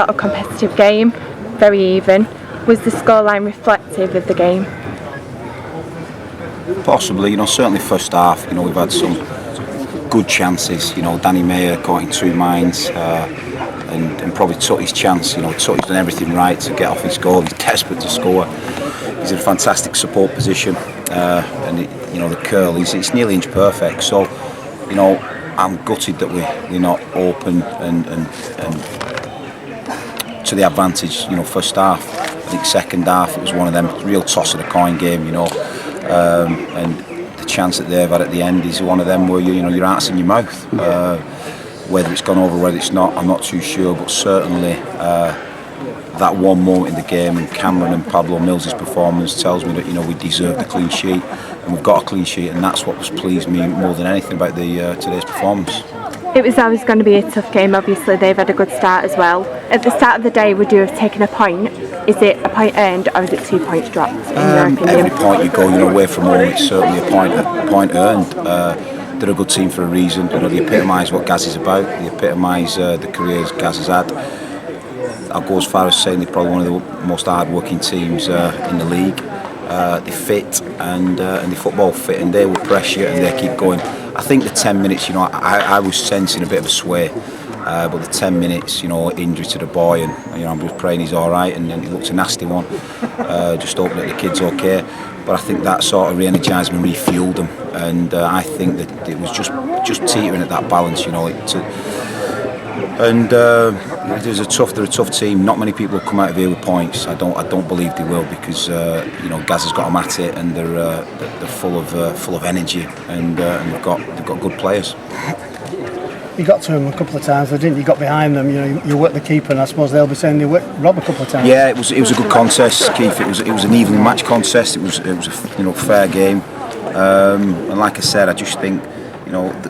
sort of competitive game, very even. Was the scoreline reflective of the game? Possibly, certainly first half, we've had some good chances. Danny Mayer caught in two minds and probably took his chance. Tutty's done everything right to get off his goal. He's desperate to score. He's in a fantastic support position, and the curl, it's nearly inch perfect. So, I'm gutted that we're not open and to the advantage. First half. I think second half it was one of them real toss of the coin game. And the chance that they've had at the end is one of them where your heart's in your mouth. Whether it's gone over, whether it's not, I'm not too sure. But certainly that one moment in the game, and Cameron and Pablo Mills' performance tells me that we deserve the clean sheet, and we've got a clean sheet, and that's what was pleased me more than anything about today's performance. It was always going to be a tough game. Obviously, they've had a good start as well. At the start of the day, would you have taken a point? Is it a point earned, or is it 2 points dropped? In your opinion? Every point you go, away from home, it's certainly a point earned. They're a good team for a reason. They epitomise what Gaz is about. They epitomise the careers Gaz has had. I'll go as far as saying they're probably one of the most hard-working teams in the league. They fit and the football fit, and they will press you and they keep going. I think the 10 minutes, I was sensing a bit of a sway, but the 10 minutes, injury to the boy, and I'm just praying he's all right, and then it looks a nasty one. Just hoping that the kid's okay. But I think that sort of re-energised and refuelled them, and I think that it was just teetering at that balance, they're a tough team. Not many people have come out of here with points. I don't believe they will, because Gaz has got them at it, and they're full of energy, and they've got good players. You got to them a couple of times, didn't you? You got behind them. You worked the keeper, and I suppose they'll be saying you worked Rob a couple of times. Yeah, it was a good contest, Keith. It was an evenly matched contest. It was a fair game, and like I said, I just think.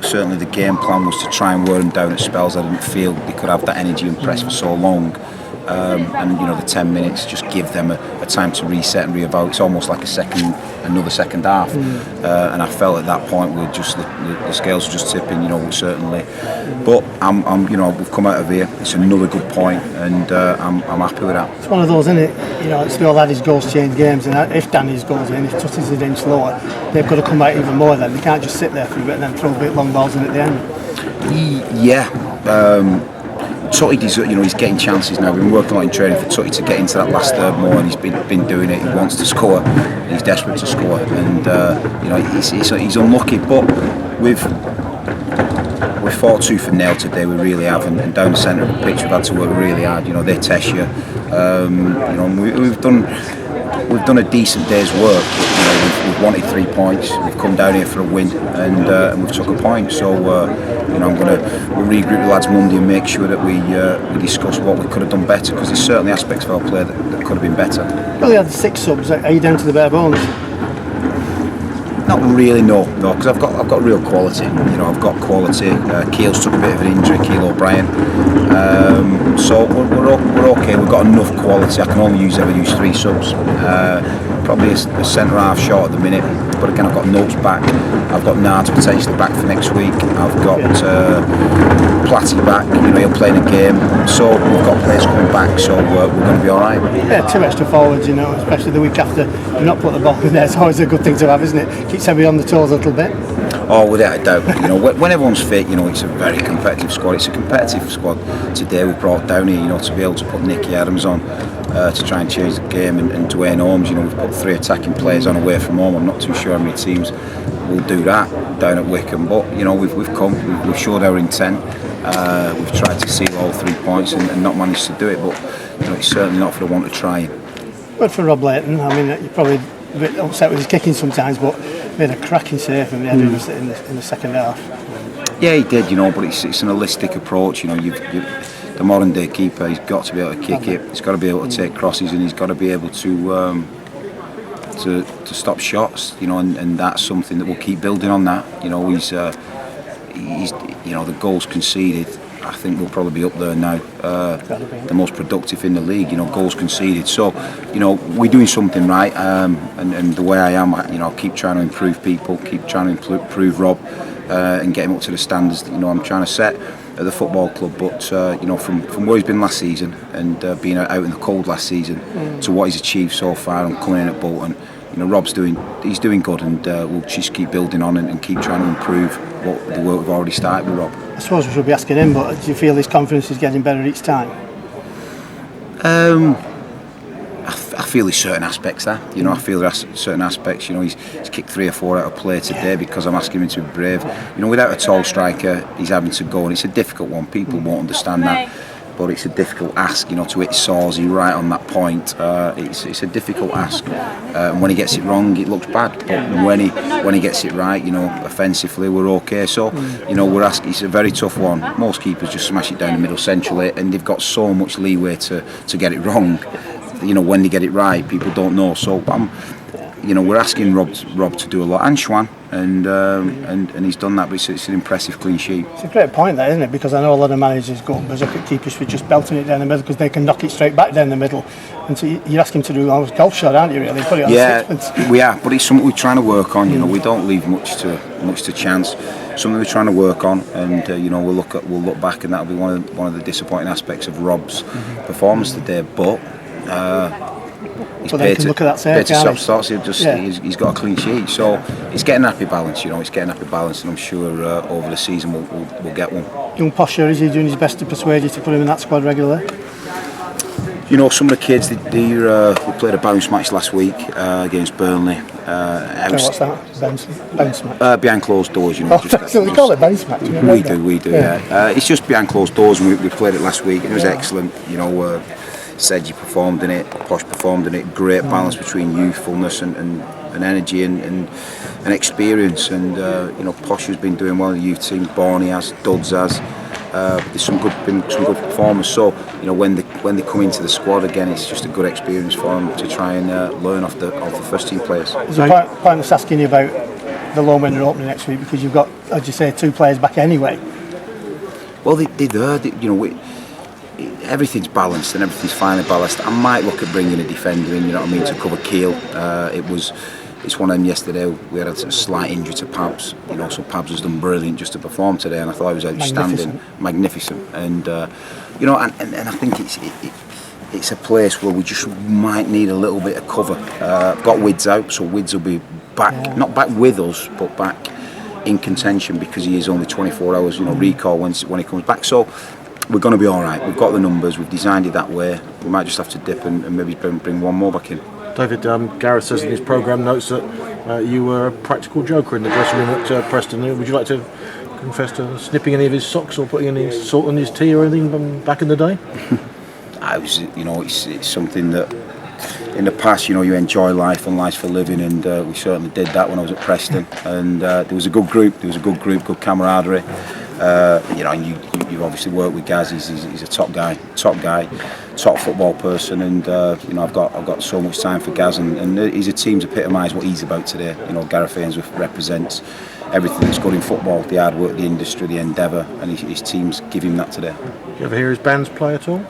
Certainly the game plan was to try and wear them down at spells. I didn't feel they could have that energy and press for so long. And the 10 minutes just give them a time to reset and re-evaluate. It's almost like another second half. And I felt at that point we were just the scales were just tipping. Certainly. But we've come out of here. It's another good point, and I'm happy with that. It's one of those, isn't it? It's the old adage, goals change games, and if Danny's goes in, if Tutty's an inch lower, they've got to come out even more. Then they can't just sit there for a bit and then throw a bit long balls in at the end. Yeah. Tutty, he's getting chances now. We've been working a lot in training for Tutty to get into that last third more, and he's been doing it. He wants to score. He's desperate to score, and he's unlucky. But we've fought tooth and nail today. We really have, and down the centre of the pitch, we've had to work really hard. They test you. We've done a decent day's work. We've wanted 3 points. We've come down here for a win, and we've took a point. So we'll regroup the lads Monday and make sure that we discuss what we could have done better, because there's certainly aspects of our play that could have been better. Well, you had 6 subs. Are you down to the bare bones? Not really, no, because I've got real quality. I've got quality. Keel's took a bit of an injury, Keel O'Brien. So we're okay. We've got enough quality. I can only ever use 3 subs. Probably a centre half short at the minute, but again I've got Notes back. I've got Nards potentially back for next week. I've got Platty back. He'll play in a game. So we've got players coming back. So we're going to be all right. Yeah, 2 extra forwards, especially the week after you've not put the ball in there. It's always a good thing to have, isn't it? Keeps everybody on the toes a little bit. Oh, without a doubt. When everyone's fit, it's a very competitive squad. It's a competitive squad. Today we brought down here, to be able to put Nicky Adams on to try and change the game, and Dwayne Holmes. We've put 3 attacking players on away from home. I'm not too sure how many teams will do that down at Wycombe, but we've come. We've showed our intent. We've tried to seal all 3 points and not managed to do it. But it's certainly not for the want of trying. Good for Rob Layton. I mean, you're probably a bit upset with his kicking sometimes, but made a cracking save from the end of in the second half. Yeah, he did, but it's an holistic approach. The modern day keeper, he's got to be able to kick it. He's got to be able to take crosses, and he's got to be able to stop shots. And that's something that we'll keep building on. That he's the goals conceded. I think we'll probably be up there now, the most productive in the league. Goals conceded. So, we're doing something right. And the way I am, I'll keep trying to improve people, keep trying to improve Rob, and get him up to the standards that I'm trying to set. at the football club. But from where he's been last season and being out in the cold last season to what he's achieved so far and coming in at Bolton, Rob's doing good, and we'll just keep building on and keep trying to improve the work we've already started with Rob. I suppose we should be asking him, but do you feel his confidence is getting better each time? I feel there's certain aspects there. I feel there's certain aspects. He's kicked 3 or 4 out of play today because I'm asking him to be brave. Without a tall striker, he's having to go, and it's a difficult one. People won't understand that, but it's a difficult ask. To hit Sawsey right on that point. It's a difficult ask. And when he gets it wrong, it looks bad. But when he gets it right, offensively, we're okay. So, we're asking. It's a very tough one. Most keepers just smash it down the middle centrally, and they've got so much leeway to get it wrong. When they get it right, people don't know. So we're asking Rob to do a lot, and Schwan, and he's done that. But it's an impressive clean sheet. It's a great point, there, isn't it? Because I know a lot of managers go berserk at keepers for just belting it down the middle because they can knock it straight back down the middle. And so you ask him to do a golf shot, aren't you? Really, put it on sixpence. We are, but it's something we're trying to work on. We don't leave much to chance. Something we're trying to work on, and we'll look back, and that'll be one of the disappointing aspects of Rob's performance today. But he's paid to look at that save, he's got a clean sheet, so it's getting a happy balance. It's getting a happy balance, and I'm sure over the season we'll get one. Young Posher, is he doing his best to persuade you to put him in that squad regularly? Some of the kids, we played a bounce match last week against Burnley. What's that? Bounce match? Behind closed doors, So we call it bounce match. We do. Yeah. It's just behind closed doors, and we played it last week. It was excellent. Sedgy performed in it, Posh performed in it. Great balance between youthfulness and energy and experience. And Posh has been doing well in the youth team. Barney has, Duds has. There's been some good performers. So when they come into the squad again, it's just a good experience for them to try and learn off the first team players. There's a point asking you about the loan when they're opening next week, because you've got, as you say, 2 players back anyway. Well, they're there. Everything's balanced and everything's finely balanced. I might look at bringing a defender in, to cover Keel. It's one of them yesterday. We had a slight injury to Pabs, so Pabs has done brilliant just to perform today, and I thought he was outstanding, magnificent. And and I think it's a place where we just might need a little bit of cover. Got Wids out, so Wids will be back, not back with us, but back in contention, because he is only 24 hours, recall when he comes back. So we're going to be all right. We've got the numbers. We've designed it that way. We might just have to dip and maybe bring one more back in. David, Gareth says in his programme notes that you were a practical joker in the dressing room at Preston. Would you like to confess to snipping any of his socks or putting any salt on his tea or anything back in the day? It's something that in the past, you enjoy life and life's for living, and we certainly did that when I was at Preston. And there was a good group. Good camaraderie. And you obviously work with Gaz. He's a top guy, top football person, and I've got so much time for Gaz, and he's a team to epitomise what he's about today. Gareth Ainsworth represents everything that's good in football: the hard work, the industry, the endeavour, and his teams give him that today. Do you ever hear his bands play at all?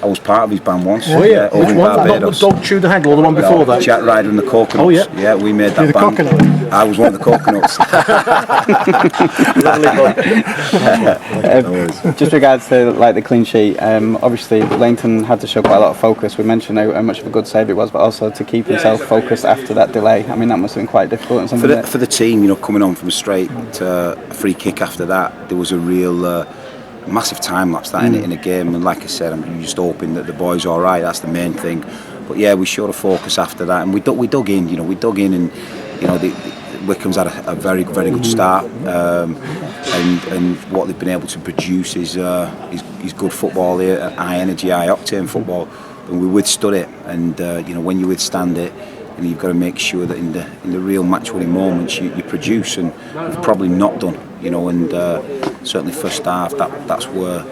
I was part of his band once. Oh yeah, over in Barbados. Not the Dog Chew the Haggle, or the one before that? Jack Ryder and the Coconuts. Oh yeah, yeah, we made that the band. Coconut. I was one of the Coconuts. Just regards to the clean sheet, obviously Langton had to show quite a lot of focus. We mentioned how much of a good save it was, but also to keep himself focused after that delay. I mean, that must have been quite difficult. And for the team, coming on from a straight to a free kick after that, there was a real massive time lapse in a game. And like I said, I'm just hoping that the boys are all right. That's the main thing. But yeah, we showed a focus after that, and we dug in, and Wycombe's had a very good start, and what they've been able to produce is good football here, high energy, high octane football, and we withstood it. And when you withstand it, and you've got to make sure that in the real match-winning moments you produce, and we've probably not done, and certainly first half that's where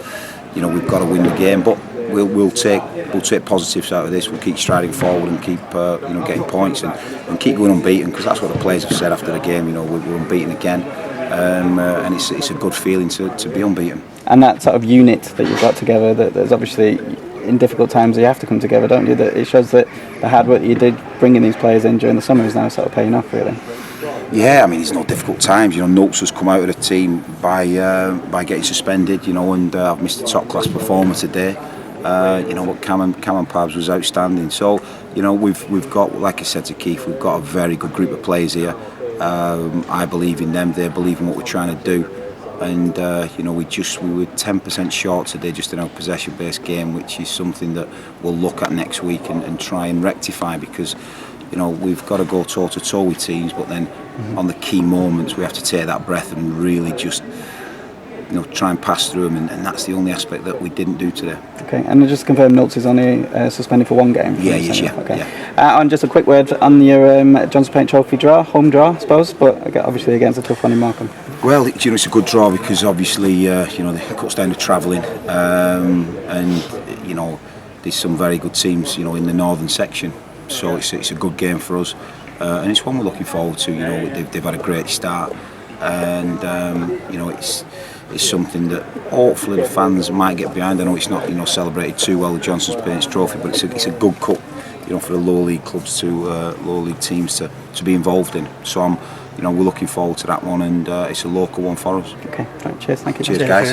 we've got to win the game, but we'll take positives out of this. We'll keep striding forward and keep getting points and keep going unbeaten, because that's what the players have said after the game. We're unbeaten again, and it's a good feeling to be unbeaten. And that sort of unit that you've got together, that there's obviously in difficult times you have to come together, don't you? That it shows that the hard work that you did bringing these players in during the summer is now sort of paying off, really. Yeah, I mean, it's no difficult times. You know, Notes has come out of the team by getting suspended. You know, and I've missed a top class performer today. You know, what Cameron Pabs was outstanding. So, you know, we've got, like I said to Keith, we've got a very good group of players here. I believe in them. They believe in what we're trying to do. And you know, we were 10% short today, just in our possession-based game, which is something that we'll look at next week and try and rectify, because, you know, we've got to go toe-to-toe with teams, but then on the key moments we have to take that breath and really just, you know, try and pass through them, and that's the only aspect that we didn't do today. Okay, and just to confirm, Notes is only suspended for one game? Yeah, he is, yeah. Okay. Yeah. And just a quick word on your Johnson Paint Trophy draw, home draw, I suppose, but obviously against a tough one in Morecambe. Well, you know, it's a good draw because obviously, you know, it cuts down to travelling, and you know, there's some very good teams, you know, in the northern section, so it's a good game for us, and it's one we're looking forward to. You know, they've had a great start, and you know, it's something that hopefully the fans might get behind. I know it's not, you know, celebrated too well, the Johnson's Paints Trophy, but it's a good cup, you know, for the lower league clubs lower league teams to be involved in. So we're looking forward to that one, and it's a local one for us. Okay, right, cheers, thank you. Cheers, guys.